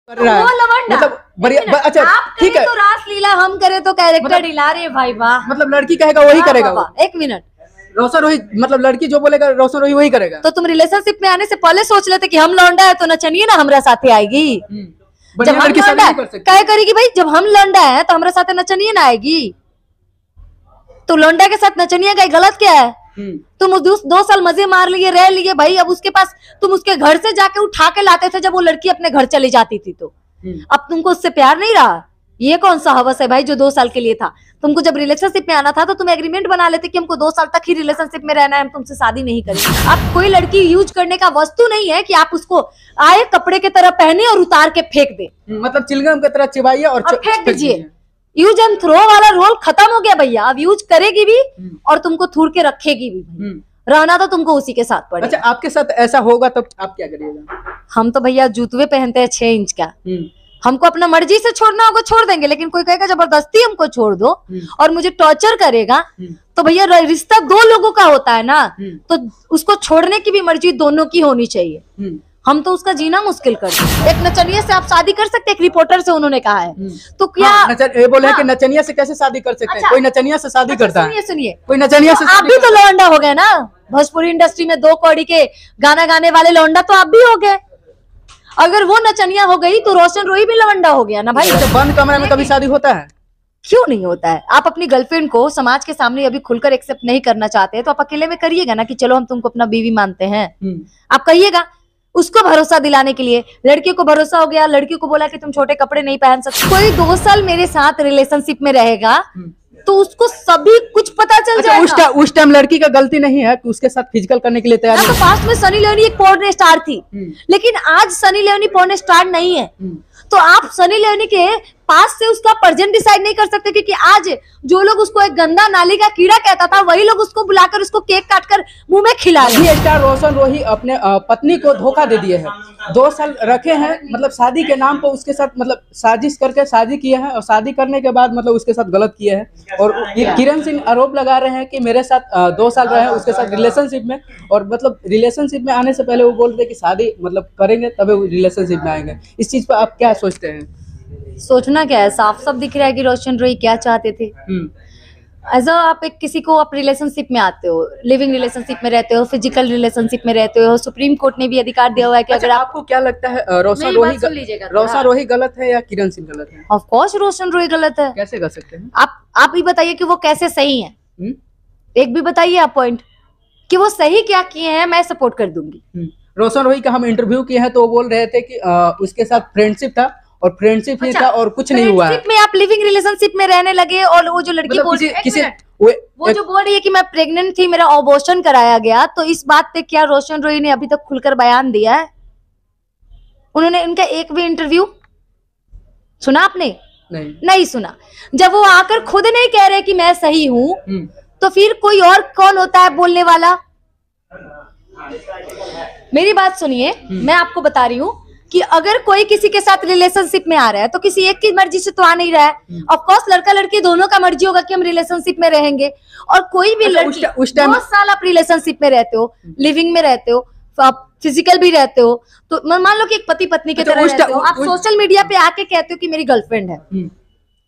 कर रहा है मतलब बढ़िया। अच्छा ठीक है, तो रासलीला, हम करे तो कैरेक्टर हिला रहे भाई। वाह, मतलब लड़की कहेगा वही करेगा वो। एक मिनट, रोशन रोहित मतलब लड़की जो बोलेगा रोशन रोहित वही करेगा। तो तुम रिलेशनशिप में आने से पहले सोच लेते कि हम लौंडा है तो नचनिए ना हमारे साथ आएगी। जब हम लौंडा क्या करेगी भाई, जब हम लौंडा है तो हमारे साथ नचनिए ना आएगी। तो लौंडा के साथ नचनिए का गलत क्या है? तुम 2 साल मजे मार लिए, रह लिए भाई। अब उसके पास तुम उसके घर से जाके उठा के लाते थे जब वो लड़की अपने घर चली जाती थी। तो अब तुमको उससे प्यार नहीं रहा। ये कौन सा हवस है भाई जो 2 साल के लिए था? तुमको जब रिलेशनशिप में आना था तो तुम एग्रीमेंट बना लेते कि हमको 2 साल तक ही रिलेशनशिप में रहना है, हम तुमसे शादी नहीं करेंगे। आप कोई लड़की यूज करने का वस्तु नहीं है कि आप उसको आए कपड़े की तरह पहने और उतार के फेंक दे। मतलब चिलगम की तरह चिबाइए और फेंक दीजिए। यूज एंड थ्रो वाला रोल खत्म हो गया भैया। अब यूज करेगी भी और तुमको थूर के रखेगी भी। रहना तो तुमको उसी के साथ पड़ेगा। अच्छा, आपके साथ ऐसा होगा तो आप क्या करिएगा? हम तो भैया जूतवे पहनते हैं 6 इंच का। हमको अपना मर्जी से छोड़ना होगा छोड़ देंगे, लेकिन कोई कहेगा जबरदस्ती हमको छोड़ दो और मुझे टॉर्चर करेगा तो भैया रिश्ता 2 लोगों का होता है ना, तो उसको छोड़ने की भी मर्जी दोनों की होनी चाहिए। हम तो उसका जीना मुश्किल कर दें। एक नचनिया से आप शादी कर सकते हैं, एक रिपोर्टर से उन्होंने कहा है। तो क्या ये बोले कि नचनिया से कैसे शादी कर सकते हैं? कोई नचनिया से शादी करता है? सुनिए, कोई नचनिया से आप भी तो लौंडा हो गए ना। भोजपुरी इंडस्ट्री में 2 कौड़ी के गाना गाने वाले लौंडा तो आप भी हो गए। अगर वो नचनिया हो गई तो रोशन रोही भी लवंडा हो गया ना भाई। तो बंद कमरे में कभी शादी होता है? क्यों नहीं होता है? आप अपनी गर्लफ्रेंड को समाज के सामने अभी खुलकर एक्सेप्ट नहीं करना चाहते तो आप अकेले में करिएगा ना कि चलो हम तुमको अपना बीवी मानते हैं। आप कहिएगा उसको भरोसा दिलाने के लिए। लड़की को भरोसा हो गया, लड़की को बोला कि तुम छोटे कपड़े नहीं पहन सकते। कोई 2 साल मेरे साथ रिलेशनशिप में रहेगा तो उसको सभी कुछ पता चल जाएगा। उस टाइम लड़की का गलती नहीं है कि उसके साथ फिजिकल करने के लिए तैयार है। तो पास्ट में सनी लियोनी एक पोर्न स्टार थी, लेकिन आज सनी लियोनी पोर्न स्टार नहीं है। तो आप सनी लियोनी के पास से उसका प्रेजेंट डिसाइड नहीं कर सकते, क्योंकि आज जो लोग उसको एक गंदा नाली का कीड़ा कहता था वही लोग उसको बुलाकर उसको केक काटकर मुंह में खिला रहे। स्टार रोशन रोही अपने पत्नी को धोखा दे दिए हैं। 2 साल रखे हैं, मतलब शादी के नाम पर उसके साथ मतलब साजिश करके शादी किए हैं और शादी करने के बाद मतलब उसके साथ गलत किए हैं। और किरण सिंह आरोप लगा रहे हैं कि मेरे साथ 2 साल रहे उसके साथ रिलेशनशिप में, और मतलब रिलेशनशिप में आने से पहले वो बोल रहे कि शादी मतलब करेंगे तभी रिलेशनशिप में आएंगे। इस चीज पर आप क्या सोचते हैं? सोचना क्या है, साफ साफ दिख रहा है कि रोशन रोही क्या चाहते थे। एज आप एक किसी को आप रिलेशनशिप में आते हो, लिविंग रिलेशनशिप में रहते हो, फिजिकल रिलेशनशिप में रहते हो। सुप्रीम कोर्ट ने भी अधिकार दिया हुआ है कि अगर आपको क्या लगता है रोशन रोही गलत है या किरण सिंह गलत है? ऑफ कोर्स रोशन रोही गलत है। कैसे कर सकते हैं आप ही बताइए कि वो कैसे सही है। एक भी बताइए आप पॉइंट कि वो सही क्या किए हैं, मैं सपोर्ट कर दूंगी। रोशन रोही का हम इंटरव्यू किए हैं तो वो बोल रहे थे कि उसके साथ फ्रेंडशिप था और फ्रेंडशिप ही था और कुछ नहीं हुआ है। में आप लिविंग रिलेशनशिप में रहने लगे और वो जो लड़की बोल रही है वो जो बोल रही है कि मैं प्रेग्नेंट थी, मेरा अबॉर्शन कराया गया, तो इस बात पे क्या रोशन रोही ने अभी तक खुलकर बयान दिया है? उन्होंने इनका एक भी इंटरव्यू सुना आपने? नहीं सुना। जब वो आकर खुद नहीं कह रहे कि मैं सही हूँ तो फिर कोई और कौन होता है बोलने वाला? मेरी बात सुनिए, मैं आपको बता रही हूँ कि अगर कोई किसी के साथ रिलेशनशिप में आ रहा है तो किसी एक की मर्जी से तो आ नहीं रहा है। ऑफ कोर्स लड़का लड़की दोनों का मर्जी होगा कि हम रिलेशनशिप में रहेंगे। और कोई भी लड़की 2 साल आप रिलेशनशिप में रहते हो, लिविंग में रहते हो, फिजिकल भी रहते हो, तो मान लो कि एक पति पत्नी की तरह रहते हो। आप सोशल मीडिया पे आके कहते हो कि मेरी गर्लफ्रेंड है,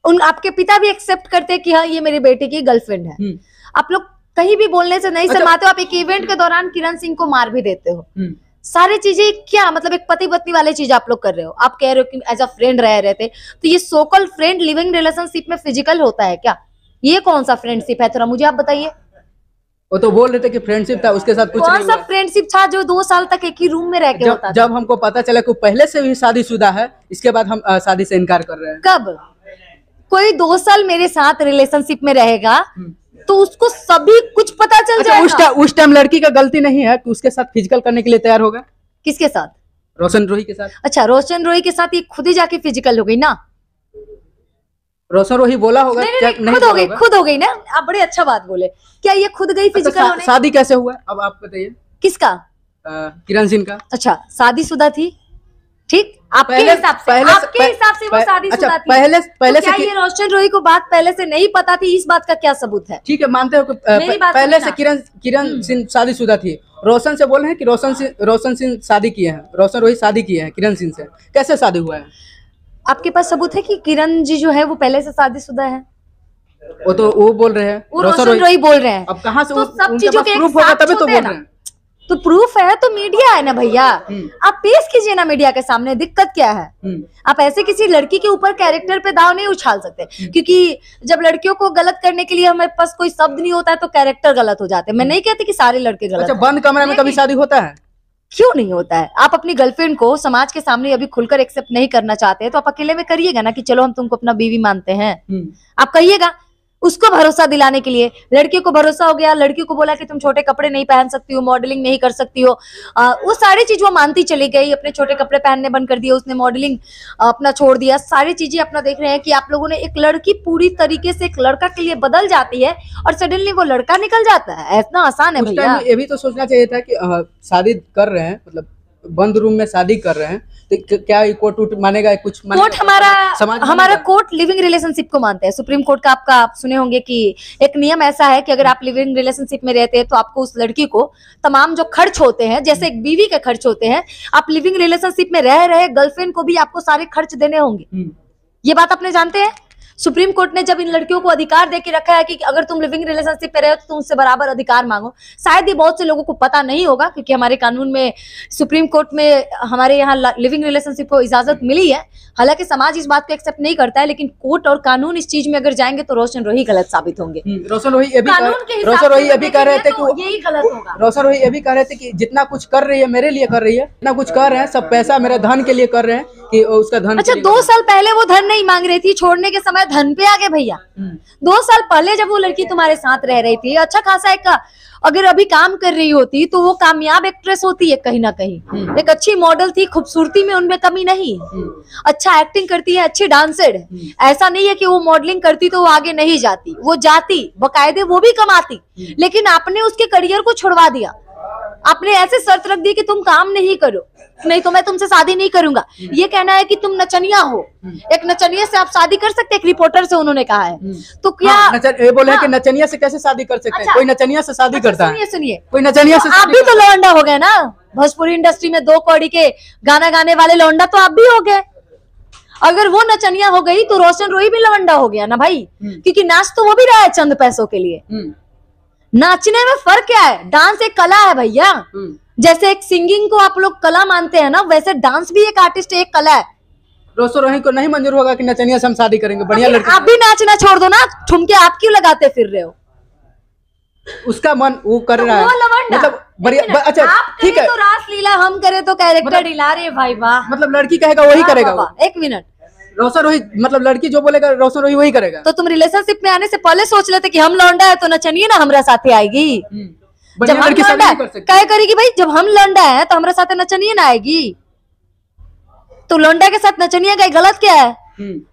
उन आपके पिता भी एक्सेप्ट करते हैं कि हाँ ये मेरे बेटे की गर्लफ्रेंड है। आप लोग कहीं भी बोलने से नहीं शर्माते हो। आप एक इवेंट के दौरान किरण सिंह को मार भी देते हो। सारी चीजें क्या मतलब एक पति पत्नी वाली चीज आप लोग कर रहे हो। आप कह रहे हो कि एज अ फ्रेंड रह रहे थे, तो ये सोकल फ्रेंड लिविंग रिलेशनशिप में फिजिकल होता है क्या? ये कौन सा फ्रेंडशिप है? थोड़ा मुझे आप बताइए। वो तो बोल रहे थे कि फ्रेंडशिप था, उसके साथ कुछ नहीं हुआ। कौन सा फ्रेंडशिप था जो 2 साल तक एक ही रूम में रह के होता था? जब हमको पता चला कि पहले से भी शादीशुदा है, इसके बाद हम शादी से इनकार कर रहे हैं। कब? कोई 2 साल मेरे साथ रिलेशनशिप में रहेगा तो उसको सभी कुछ पता चल जाएगा। उस टाइम लड़की का गलती नहीं है कि उसके साथ फिजिकल करने के लिए तैयार होगा। किसके साथ? रोशन रोही के साथ। अच्छा, रोशन रोही के साथ ये खुद ही जाके फिजिकल हो गई ना? रोशन रोही बोला होगा? नहीं, खुद हो गई ना। आप बड़ी अच्छा बात बोले। क्या ये खुद गई फिजिकल होने? शादी कैसे हुआ अब आप बताइए। किसका? किरण सिंह का। अच्छा, शादीशुदा थी ठीक, आपके हिसाब से वो शादीशुदा थी। पहले से ये रोशन रोही को बात पहले से नहीं पता थी, इस बात का क्या सबूत है? ठीक है, मानते हो पहले से किरण सिंह शादीशुदा थी। रोशन से बोल रहे हैं कि रोशन सिंह शादी किए हैं, रोशन रोही शादी किए हैं किरण सिंह से, कैसे शादी हुआ है? आपके पास सबूत है कि किरण जी जो है वो पहले से शादीशुदा है? वो बोल रहे हैं, वो रोशन रोही बोल रहे हैं। अब कहाँ से तो सब चीजों के प्रूफ होगा तभी तो बोल रहे हैं। तो प्रूफ है तो मीडिया है ना भैया, आप पेश कीजिए ना मीडिया के सामने, दिक्कत क्या है? आप ऐसे किसी लड़की के ऊपर कैरेक्टर पे दाव नहीं उछाल सकते, क्योंकि जब लड़कियों को गलत करने के लिए हमारे पास कोई शब्द नहीं होता है तो कैरेक्टर गलत हो जाते हैं। मैं नहीं कहती कि सारे लड़के गलत। अच्छा, बंद कमरे में कभी शादी होता है? क्यों नहीं होता है? आप अपनी गर्लफ्रेंड को समाज के सामने अभी खुलकर एक्सेप्ट नहीं करना चाहते हैं तो आप अकेले में करिएगा ना कि चलो हम तुमको अपना बीवी मानते हैं, आप कहिएगा उसको भरोसा दिलाने के लिए। लड़की को भरोसा हो गया, लड़की को बोला कि तुम छोटे कपड़े नहीं पहन सकती हो, मॉडलिंग नहीं कर सकती हो, वो सारी चीज वो मानती चली गई, अपने छोटे कपड़े पहनने बंद कर दिए, उसने मॉडलिंग अपना छोड़ दिया, सारी चीजें अपना देख रहे हैं कि आप लोगों ने एक लड़की पूरी तरीके से एक लड़का के लिए बदल जाती है और सडनली वो लड़का निकल जाता है। इतना आसान है भैया? ये भी तो सोचना चाहिए था कि शादी कर रहे हैं, मतलब बंद रूम में शादी कर रहे हैं, तो क्या कोर्ट मानेगा? कुछ कोर्ट हमारा कोर्ट लिविंग रिलेशनशिप को मानते हैं। सुप्रीम कोर्ट का आप सुने होंगे कि एक नियम ऐसा है कि अगर आप लिविंग रिलेशनशिप में रहते हैं तो आपको उस लड़की को तमाम जो खर्च होते हैं, जैसे एक बीवी के खर्च होते हैं, आप लिविंग रिलेशनशिप में रह रहे गर्लफ्रेंड को भी आपको सारे खर्च देने होंगे। ये बात आपने जानते हैं? सुप्रीम कोर्ट ने जब इन लड़कियों को अधिकार देके रखा है कि अगर तुम लिविंग रिलेशनशिप पे रहे हो तो तुम उससे बराबर अधिकार मांगो। शायद ये बहुत से लोगों को पता नहीं होगा, क्योंकि हमारे कानून में, सुप्रीम कोर्ट में हमारे यहाँ लिविंग रिलेशनशिप को इजाजत मिली है। हालांकि समाज इस बात को एक्सेप्ट नहीं करता है, लेकिन कोर्ट और कानून इस चीज में अगर जाएंगे तो रोशन रोही गलत साबित होंगे। रोशन रोही ये भी कह रहे थे कि यही गलत होगा। रोशन रोही ये भी कह रहे थे कि जितना कुछ कर रही है मेरे लिए कर रही है, जितना कुछ कर रहे हैं सब पैसा मेरे धन के लिए कर रहे हैं, कि उसका धन। अच्छा, 2 साल पहले वो धन नहीं मांग रही थी, छोड़ने के समय धन पे आ गए भैया। 2 साल पहले जब वो लड़की तुम्हारे साथ रह रही थी, अच्छा खासा एक अगर अभी काम कर रही होती तो वो कामयाब एक्ट्रेस होती है कहीं ना कहीं, एक अच्छी मॉडल थी, खूबसूरती में उनमें कमी नहीं, अच्छा एक्टिंग करती है, अच्छी डांसर है। ऐसा नहीं है कि वो मॉडलिंग करती तो वो आगे नहीं जाती, वो जाती बकायदे, वो भी कमाती, लेकिन आपने उसके करियर को छुड़वा दिया। आपने ऐसे शर्त रख दी कि तुम काम नहीं करो, नहीं तो मैं तुमसे शादी नहीं करूंगा। ये कहना है कि तुम नचनिया हो, एक नचनिया से आप शादी कर सकते, एक रिपोर्टर से उन्होंने कहा है। तो क्या ये बोले कि नचनिया से कैसे शादी कर सकते हैं? कोई नचनिया से शादी करता है? सुनिए, कोई नचनिया से आप भी तो लौंडा हो गए ना, भोजपुरी इंडस्ट्री में 2 कौड़ी के गाना गाने वाले लौंडा तो आप भी हो गए। अगर वो नचनिया हो गई तो रोशन रोही भी लौंडा हो गया ना भाई, क्योंकि नाच तो वो भी रहा है चंद पैसों के लिए। नाचने में फर्क क्या है? डांस एक कला है भैया। जैसे एक सिंगिंग को आप लोग कला मानते हैं ना, वैसे डांस भी एक आर्टिस्ट, एक कला है। रोशन रोही को नहीं मंजूर होगा कि नचनिया से हम शादी करेंगे? बढ़िया लड़की। आप भी नाचना छोड़ दो ना, ठुमके आप क्यों लगाते फिर रहे हो? उसका मन वो कर रहा है, मतलब बढ़िया। अच्छा ठीक है, तो रासलीला, हम करे तो कैरेक्टर हिला रहे भाई, वाह। मतलब लड़की कहेगा वही करेगा। एक मिनट, रोशन रोही मतलब लड़की जो बोलेगा रोशन रोही वही करेगा। तो तुम रिलेशनशिप में आने से पहले सोच लेते कि हम लौंडा है तो नचनिए ना हमरा साथे आएगी। जब हम लौंडा क्या करेगी भाई? जब हम लौंडा है तो हमरा साथे नचनिए ना आएगी। तो लौंडा के साथ नचनिए का गलत क्या है?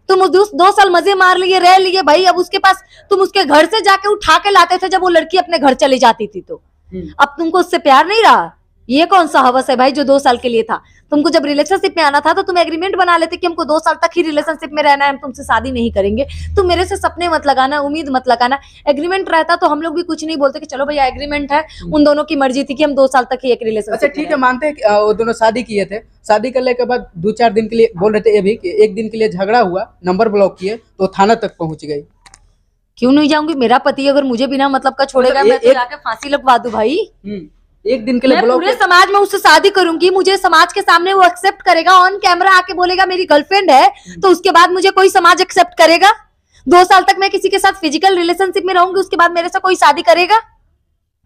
तुम 2 साल मजे मार लिए, रह लिए भाई, अब उसके पास तुम उसके घर से जाके उठा के लाते थे जब वो लड़की अपने घर चली जाती थी, तो अब तुमको उससे प्यार नहीं रहा। ये कौन सा हवस है भाई जो 2 साल के लिए था? तुमको जब रिलेशनशिप में आना था तो तुम एग्रीमेंट बना लेते कि हमको 2 साल तक ही रिलेशनशिप में रहना है, हम तुमसे शादी नहीं करेंगे। तुम मेरे से सपने मत लगाना, उम्मीद मत लगाना। एग्रीमेंट रहता तो हम लोग भी कुछ नहीं बोलते कि चलो भैया एग्रीमेंट है। उन दोनों की मर्जी थी कि हम 2 साल तक ही एक रिलेशनशिप। अच्छा ठीक है, मानते हैं कि वो दोनों शादी किए थे, शादी करने के बाद 2-4 दिन के लिए बोल रहे थे ये भी कि 1 दिन के लिए झगड़ा हुआ, नंबर ब्लॉक किए तो थाना तक पहुंच गई। क्यों नहीं जाऊंगी? मेरा पति अगर मुझे बिना मतलब का छोड़ेगा, मैं तो जाके फांसी लगवा दूं भाई। 1 दिन के लिए मैं पूरे समाज में उससे शादी करूंगी, मुझे समाज के सामने वो एक्सेप्ट करेगा, ऑन कैमरा आके बोलेगा मेरी गर्लफ्रेंड है, तो उसके बाद मुझे कोई समाज एक्सेप्ट करेगा? 2 साल तक मैं किसी के साथ फिजिकल रिलेशनशिप में रहूंगी, उसके बाद मेरे से कोई शादी करेगा?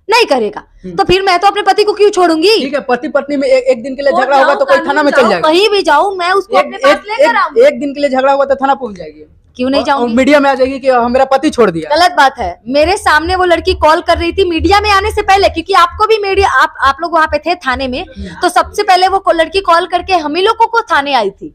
नहीं करेगा। तो फिर मैं तो अपने पति को क्यों छोड़ूंगी? ठीक है, पति पत्नी में एक दिन के लिए झगड़ा होगा तो कोई थाना में चल जाएगा, कहीं भी जाऊं मैं उसको अपने पास लेकर आऊंगी। 1 दिन के लिए झगड़ा होगा तो थाना पहुंच जाएगी। क्यों नहीं जाऊंगी? मीडिया में आ जाएगी कि मेरा पति छोड़ दिया। गलत बात है। मेरे सामने वो लड़की कॉल कर रही थी मीडिया में आने से पहले, क्योंकि आपको भी मीडिया, आप लोग वहां पे थे थाने में, तो सबसे पहले वो लड़की कॉल करके हम ही लोगों को थाने आई थी।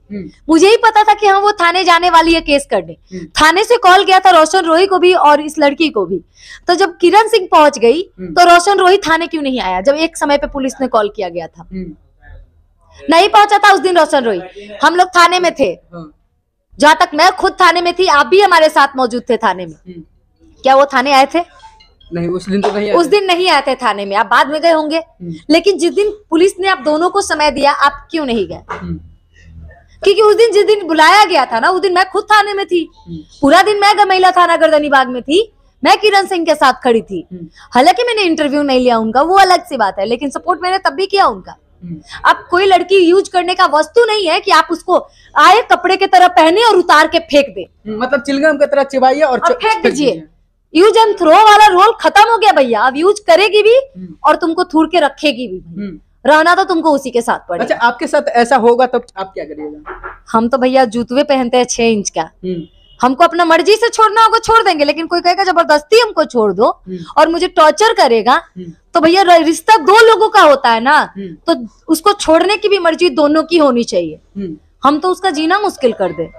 मुझे ही पता था कि हाँ वो थाने जाने वाली है केस करने। थाने से कॉल गया था रोशन रोही को भी और इस लड़की को भी। तो जब किरण सिंह पहुंच गई तो रोशन रोही थाने क्यों नहीं आया, जब एक समय पे पुलिस ने कॉल किया गया था? नहीं पहुंचा था उस दिन रोशन रोई। हम लोग थाने में थे, जहां तक मैं खुद थाने में थी, आप भी हमारे साथ मौजूद थे थाने में। क्या वो थाने आए थे? नहीं, उस दिन तो नहीं आए। उस दिन नहीं आए थे थाने में, आप बाद में गए होंगे। लेकिन जिस दिन पुलिस ने आप दोनों को समय दिया, आप क्यों नहीं गए? क्योंकि उस दिन जिस दिन बुलाया गया था ना, उस दिन मैं खुद थाने में थी। पूरा दिन मैं गमेला थाना गर्दनीबाग में थी, मैं किरण सिंह के साथ खड़ी थी। हालांकि मैंने इंटरव्यू नहीं लिया उनका, वो अलग सी बात है, लेकिन सपोर्ट मैंने तब भी किया उनका। अब कोई लड़की यूज करने का वस्तु नहीं है कि आप उसको आए कपड़े की तरह पहने और उतार के फेंक दे। मतलब चिलगम की तरह चिबाइए और फेंक दीजिए। यूज एंड थ्रो वाला रोल खत्म हो गया भैया। अब यूज करेगी भी और तुमको थूर के रखेगी भी। रहना तो तुमको उसी के साथ पड़ेगा। अच्छा, आपके साथ ऐसा होगा तो आप क्या करिएगा? हम तो भैया जूतवे पहनते हैं 6 इंच का। हमको अपना मर्जी से छोड़ना होगा छोड़ देंगे, लेकिन कोई कहेगा जबरदस्ती हमको छोड़ दो और मुझे टॉर्चर करेगा, तो भैया रिश्ता 2 लोगों का होता है ना, तो उसको छोड़ने की भी मर्जी दोनों की होनी चाहिए। हम तो उसका जीना मुश्किल कर दे।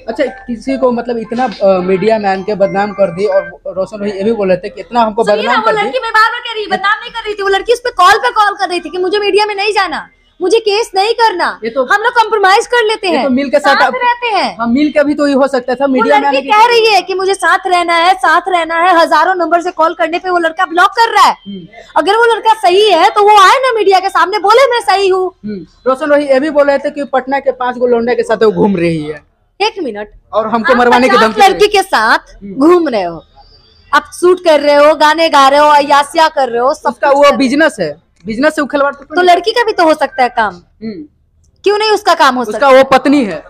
अच्छा, किसी को मतलब इतना मीडिया मैन के बदनाम कर दी, और रोशन भाई ये भी बोल रहे थे कि इतना हमको बदनाम कर दी। लड़की मैं बार-बार कह रही, बदनाम नहीं कर रही थी वो लड़की, उस पे कॉल कर रही थी कि मुझे मीडिया में नहीं जाना, मुझे केस नहीं करना। ये तो हम लोग कॉम्प्रोमाइज कर लेते हैं, तो मिल के साथ रहते हैं। हम मिल के भी तो ये हो सकता था। मीडिया में कह रही है कि मुझे साथ रहना है, हजारों नंबर से कॉल करने पे वो लड़का ब्लॉक कर रहा है। अगर वो लड़का सही है तो वो आए ना मीडिया के सामने, बोले मैं सही हूँ। रोशन भाई ये भी बोल रहे थे कि पटना के 5 गो लौंडे के साथ वो घूम रही है। 1 मिनट, और हमको मरवाने की धमकी। लड़की के साथ घूम रहे हो, आप शूट कर रहे हो, गाने गा रहे हो, अयासिया कर रहे हो, सबका वो बिजनेस है, बिजनेस से खिलवाड़ तो लड़की का भी तो हो सकता है काम। क्यों नहीं उसका काम हो सकता? उसका वो पत्नी है,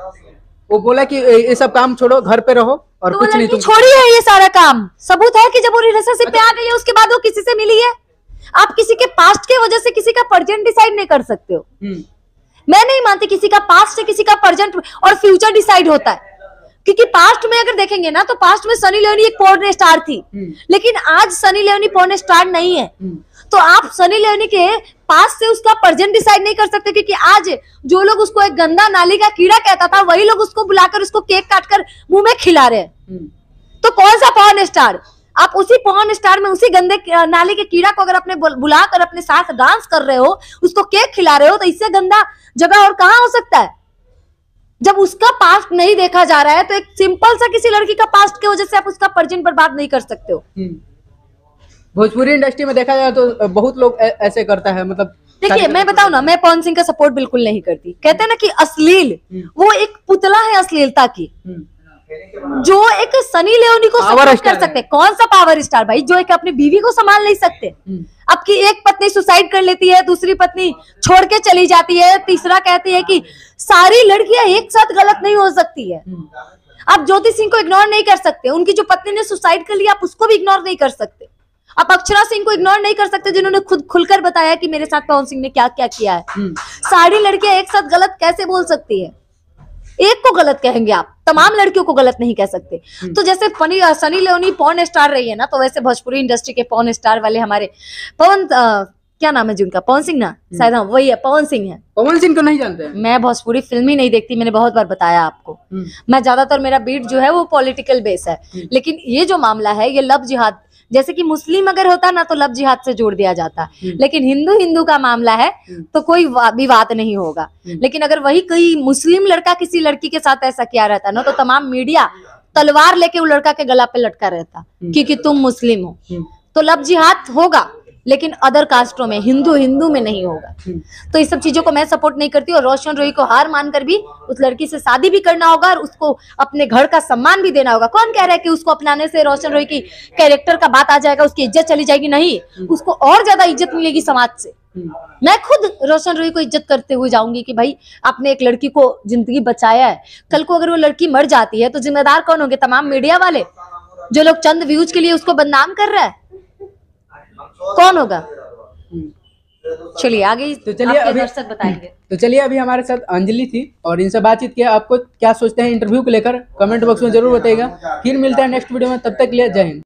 वो बोला कि ये सब काम छोड़ो, घर पे रहो और तो कुछ नहीं। तुम छोड़ी है ये सारा काम। सबूत है कि जब वो रिलेशनशिप पे आ गई है उसके बाद वो किसी से मिली है। आप किसी के पास्ट के वजह से किसी का प्रेजेंट डिसाइड नहीं कर सकते हो। मैं नहीं मानती किसी का पास्ट से किसी का प्रेजेंट और फ्यूचर डिसाइड होता है, क्योंकि पास्ट में अगर देखेंगे ना तो पास्ट में सनी लियोनी एक पॉर्न स्टार थी, लेकिन आज सनी लियोनी पॉर्न स्टार नहीं है। तो आप सनी लियोनी के पास्ट से उसका प्रेजेंट डिसाइड नहीं कर सकते, क्योंकि आज जो लोग उसको एक गंदा नाली का कीड़ा कहता था, वही लोग उसको बुलाकर उसको केक काटकर मुंह में खिला रहे हैं। तो कौन सा पॉर्न स्टार? आप उसी पॉर्न स्टार में उसी गंदे नाली के कीड़ा को अगर अपने बुलाकर अपने साथ डांस कर रहे हो, उसको केक खिला रहे हो, तो इससे गंदा जगह और कहाँ हो सकता है? जब उसका पास्ट नहीं देखा जा रहा है तो एक सिंपल सा किसी लड़की का पास्ट की वजह से आप उसका प्रेजेंट बर्बाद नहीं कर सकते हो। भोजपुरी इंडस्ट्री में देखा जाए तो बहुत लोग ऐसे करता है। मतलब देखिए, मैं बताऊं ना, मैं पवन सिंह का सपोर्ट बिल्कुल नहीं करती। कहते हैं ना कि अश्लील, वो एक पुतला है अश्लीलता की, जो एक सनी लियोनी को सपोर्ट कर सकते हैं। कौन सा पावर स्टार भाई जो एक अपनी बीवी को संभाल नहीं सकते? आपकी एक पत्नी सुसाइड कर लेती है, दूसरी पत्नी छोड़ के चली जाती है, तीसरा कहती है कि सारी लड़कियां एक साथ गलत नहीं हो सकती है। आप ज्योति सिंह को इग्नोर नहीं कर सकते, उनकी जो पत्नी ने सुसाइड कर लिया आप उसको भी इग्नोर नहीं कर सकते। आप अक्षरा सिंह को इग्नोर नहीं कर सकते, जिन्होंने खुद खुलकर बताया कि मेरे साथ पवन सिंह ने क्या क्या किया है। सारी लड़कियां एक साथ गलत कैसे बोल सकती है? एक को गलत कहेंगे आप, तमाम लड़कियों को गलत नहीं कह सकते। तो जैसे सनी लियोनी पॉर्न स्टार रही है ना, तो वैसे भोजपुरी इंडस्ट्री के पॉर्न स्टार वाले हमारे पवन, क्या नाम है जिनका, पवन सिंह ना शायद, हाँ वही है, पवन सिंह है। पवन सिंह को नहीं जानते? मैं भोजपुरी फिल्म ही नहीं देखती, मैंने बहुत बार बताया आपको। मैं ज्यादातर मेरा बीट जो है वो पॉलिटिकल बेस है, लेकिन ये जो मामला है ये लव जिहाद, जैसे कि मुस्लिम अगर होता ना तो लव जिहाद से जोड़ दिया जाता, लेकिन हिंदू का मामला है तो कोई विवाद नहीं होगा। लेकिन अगर वही कोई मुस्लिम लड़का किसी लड़की के साथ ऐसा किया रहता ना, तो तमाम मीडिया तलवार लेके वो लड़का के गला पे लटका रहता क्योंकि तुम मुस्लिम हो। तो लव जिहाद होगा, लेकिन अदर कास्टों में, हिंदू में नहीं होगा। तो इस सब चीजों को मैं सपोर्ट नहीं करती, और रोशन रोई को हार मानकर भी उस लड़की से शादी भी करना होगा और उसको अपने घर का सम्मान भी देना होगा। कौन कह रहा है कि उसको अपनाने से रोशन रोई की कैरेक्टर का बात आ जाएगा, उसकी इज्जत चली जाएगी? नहीं, उसको और ज्यादा इज्जत मिलेगी समाज से। मैं खुद रोशन रोई को इज्जत करते हुए जाऊंगी कि भाई आपने एक लड़की को जिंदगी बचाया है। कल को अगर वो लड़की मर जाती है तो जिम्मेदार कौन होंगे? तमाम मीडिया वाले, जो लोग चंद व्यूज के लिए उसको बदनाम कर रहा है, कौन होगा? चलिए आगे, तो चलिए अभी दर्शक बताएंगे। तो चलिए अभी हमारे साथ अंजलि थी और इनसे बातचीत किया। आपको क्या सोचते हैं इंटरव्यू को लेकर कमेंट बॉक्स में जरूर बताइएगा। फिर मिलते हैं नेक्स्ट वीडियो में, तब तक के लिए जय हिंद।